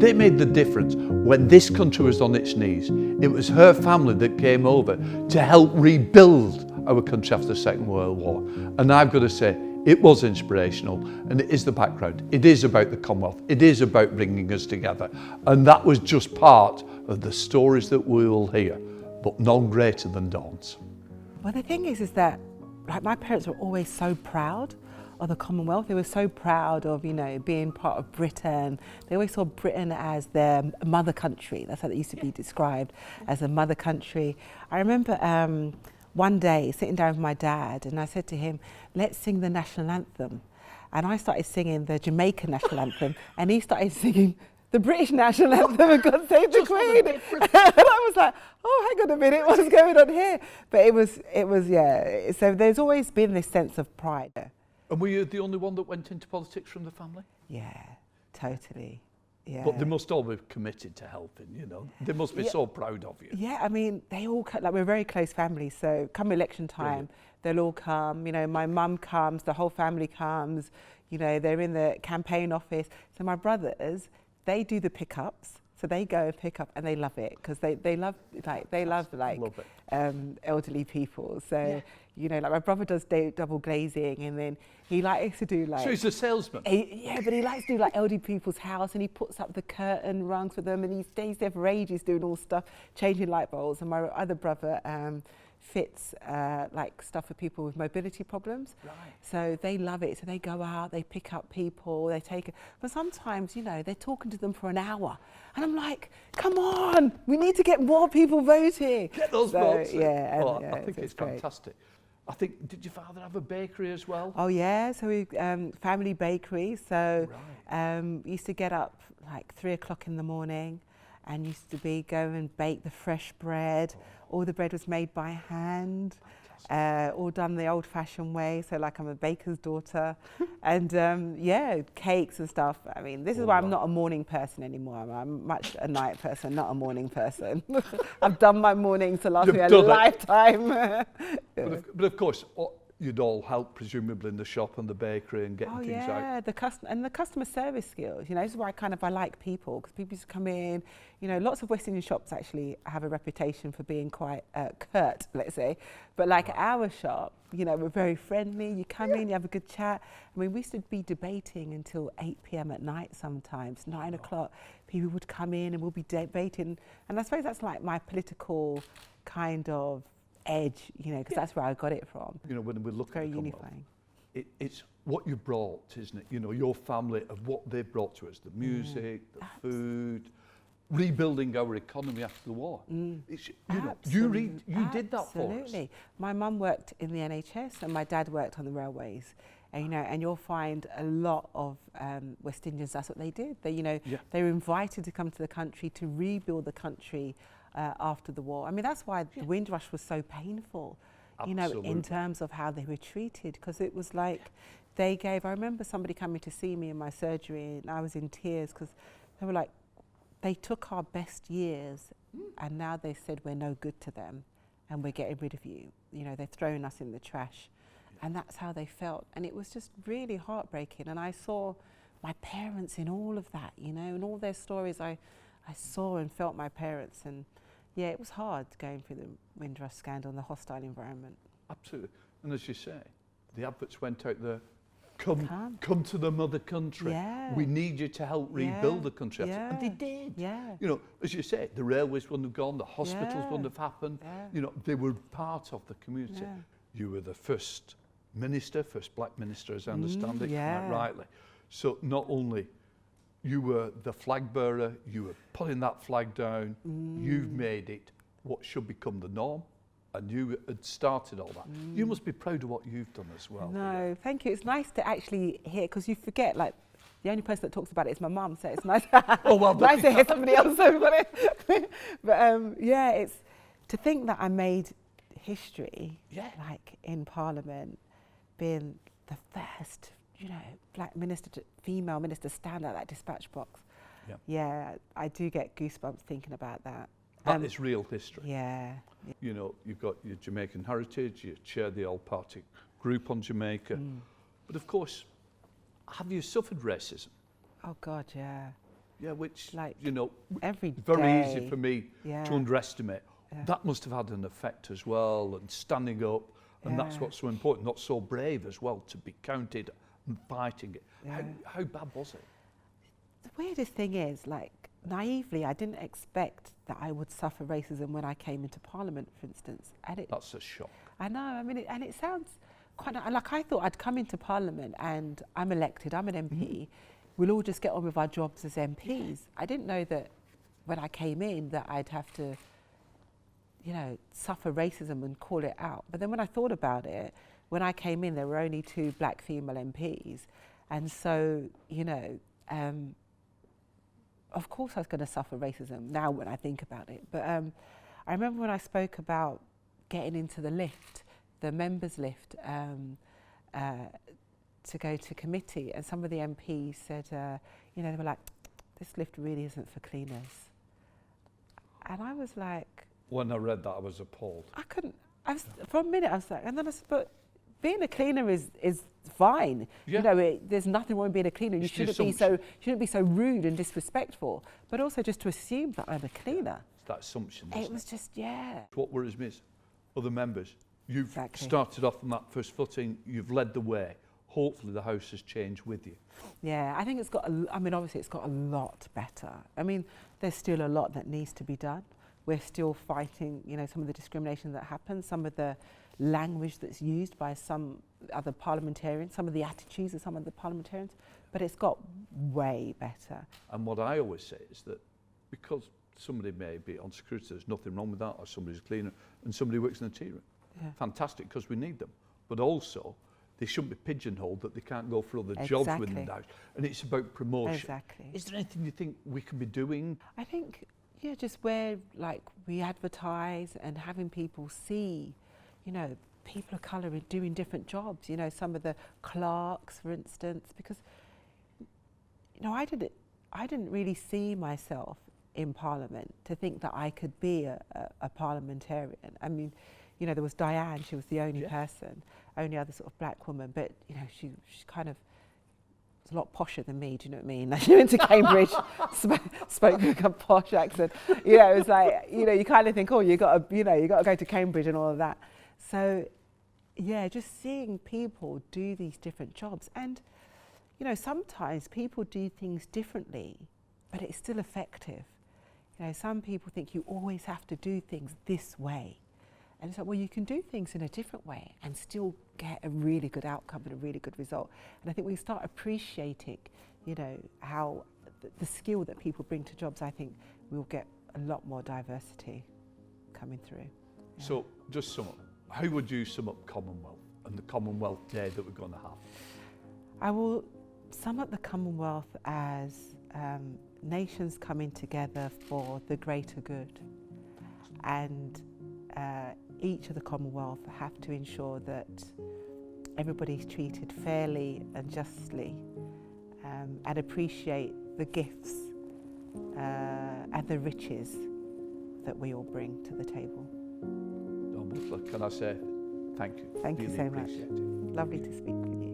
They made the difference when this country was on its knees. It was her family that came over to help rebuild our country after the Second World War. And I've got to say, it was inspirational, and it is the background. It is about the Commonwealth. It is about bringing us together. And that was just part of the stories that we will hear, but none greater than Dawn's. Well, the thing is that like my parents were always so proud of the Commonwealth. They were so proud of, being part of Britain. They always saw Britain as their mother country. That's how it used to be described, as a mother country. I remember one day sitting down with my dad and I said to him, let's sing the national anthem. And I started singing the Jamaican national anthem and he started singing the British national anthem and God Save the Queen. And I was like, oh, hang on a minute, what's going on here? But it was, yeah. So there's always been this sense of pride. And were you the only one that went into politics from the family? Yeah, totally. Yeah. But they must all be committed to helping, They must be so proud of you. Yeah, I mean, they all come, we're a very close family. So come election time, they'll all come. My mum comes, the whole family comes. They're in the campaign office. So my brothers, they do the pickups. So they go and pick up and they love it because they love elderly people. So, like my brother does double glazing and then he likes to do So he's a salesman? But he likes to do elderly people's house and he puts up the curtain rungs for them and he stays there for ages doing all stuff, changing light bulbs. And my other brother fits stuff for people with mobility problems. Right. So they love it. So they go out, they pick up people, they take it. But sometimes, they're talking to them for an hour. And I'm like, come on, we need to get more people voting. Get those votes. Yeah, I think it's fantastic. I think, did your father have a bakery as well? Oh yeah, so we family bakery. So used to get up 3 o'clock in the morning and used to go and bake the fresh bread. All the bread was made by hand, all done the old-fashioned way. So I'm a baker's daughter, and cakes and stuff. I mean, this is why I'm not a morning person anymore. I'm much a night person, not a morning person. I've done my mornings to last me a lifetime. But of course, you'd all help presumably in the shop and the bakery and getting things out. The customer service skills. This is why I like people, because people used to come in. Lots of West Indian shops actually have a reputation for being quite curt, let's say. But our shop, we're very friendly. You come in, you have a good chat. I mean, we used to be debating until 8 p.m. at night sometimes, 9 o'clock. People would come in and we'll be debating. And I suppose that's my political kind of edge, because that's where I got it from. When we look at the unifying. It's what you brought, isn't it? Your family of what they brought to us, the music, the food, rebuilding our economy after the war. You did that for us. Absolutely. My mum worked in the NHS and my dad worked on the railways. And you'll find a lot of West Indians, that's what they did. They were invited to come to the country to rebuild the country after the war. I mean, that's why the Windrush was so painful, in terms of how they were treated, because it was I remember somebody coming to see me in my surgery and I was in tears because they were they took our best years and now they said we're no good to them and we're getting rid of you. They're throwing us in the trash. And that's how they felt. And it was just really heartbreaking. And I saw my parents in all of that, in all their stories. I saw and felt my parents. And yeah, it was hard going through the Windrush scandal and the hostile environment. Absolutely. And as you say, the adverts went out there, come to the mother country. Yeah. We need you to help rebuild the country. Yeah. And they did. Yeah. As you say, the railways wouldn't have gone, the hospitals wouldn't have happened. Yeah. They were part of the community. Yeah. You were the first black minister, as I understand it, rightly. So not only you were the flag bearer, you were pulling that flag down, you've made it what should become the norm, and you had started all that. You must be proud of what you've done as well. No, thank you. It's nice to actually hear, because you forget, the only person that talks about it is my mum, so it's nice, nice to hear somebody else talk about it. But it's to think that I made history, in Parliament, being the first, black minister, female minister stand at that dispatch box. Yeah, I do get goosebumps thinking about that. That is real history. Yeah. You've got your Jamaican heritage, you chair the all-party group on Jamaica. But of course, have you suffered racism? Oh God, yeah. Yeah, which, like, you know, every very day. easy for me to underestimate. That must have had an effect as well, and standing up, and that's what's so important. Not so brave as well to be counted and fighting it. How bad was it? The weirdest thing is, like, naively, I didn't expect that I would suffer racism when I came into Parliament, for instance. And That's a shock. I know, I mean, and it sounds quite, like, I thought I'd come into Parliament and I'm elected, I'm an MP, we'll all just get on with our jobs as MPs. I didn't know that when I came in that I'd have to, you know, suffer racism and call it out. But then when I thought about it, when I came in, there were only 2 black female MPs. And so, you know, of course I was going to suffer racism now when I think about it. But I remember when I spoke about getting into the lift, the members' lift, to go to committee, and some of the MPs said, you know, they were like, this lift really isn't for cleaners. And I was like... When I read that, I was appalled. For a minute I was like, and then I said, but being a cleaner is fine. Yeah. You know, there's nothing wrong with being a cleaner. You shouldn't be so rude and disrespectful, but also just to assume that I'm a cleaner. It's that assumption. It was just, What worries me is other members. You've started off on that first footing, you've led the way. Hopefully the House has changed with you. Yeah, I think it's got, I mean, obviously it's got a lot better. I mean, there's still a lot that needs to be done. We're still fighting, you know, some of the discrimination that happens, some of the language that's used by some other parliamentarians, some of the attitudes of some of the parliamentarians, but it's got way better. And what I always say is that because somebody may be on security, there's nothing wrong with that, or somebody's a cleaner, and somebody works in the tea room. Fantastic, because we need them. But also, they shouldn't be pigeonholed that they can't go for other jobs within the House. And it's about promotion. Exactly. Is there anything you think we can be doing? I think, yeah, just where, like, we advertise and having people see, you know, people of colour doing different jobs, you know, some of the clerks, for instance, because, you know, I didn't really see myself in Parliament to think that I could be a parliamentarian. I mean, you know, there was Diane, she was the only person, only other sort of black woman, but, you know, she kind of was a lot posher than me, do you know what I mean? She went to Cambridge, spoke with a posh accent. You know, it was like, you know, you kind of think, oh, you got to go to Cambridge and all of that. So, yeah, just seeing people do these different jobs. And, you know, sometimes people do things differently, but it's still effective. You know, some people think you always have to do things this way. And it's like, well, you can do things in a different way and still get a really good outcome and a really good result. And I think we start appreciating, you know, how the skill that people bring to jobs, I think we'll get a lot more diversity coming through. Yeah. So, just sum up. How would you sum up Commonwealth and the Commonwealth Day that we're going to have? I will sum up the Commonwealth as nations coming together for the greater good. And each of the Commonwealth have to ensure that everybody's treated fairly and justly, and appreciate the gifts and the riches that we all bring to the table. Dawn Butler, can I say thank you? Thank you Really so much. appreciate it. Lovely to speak with you.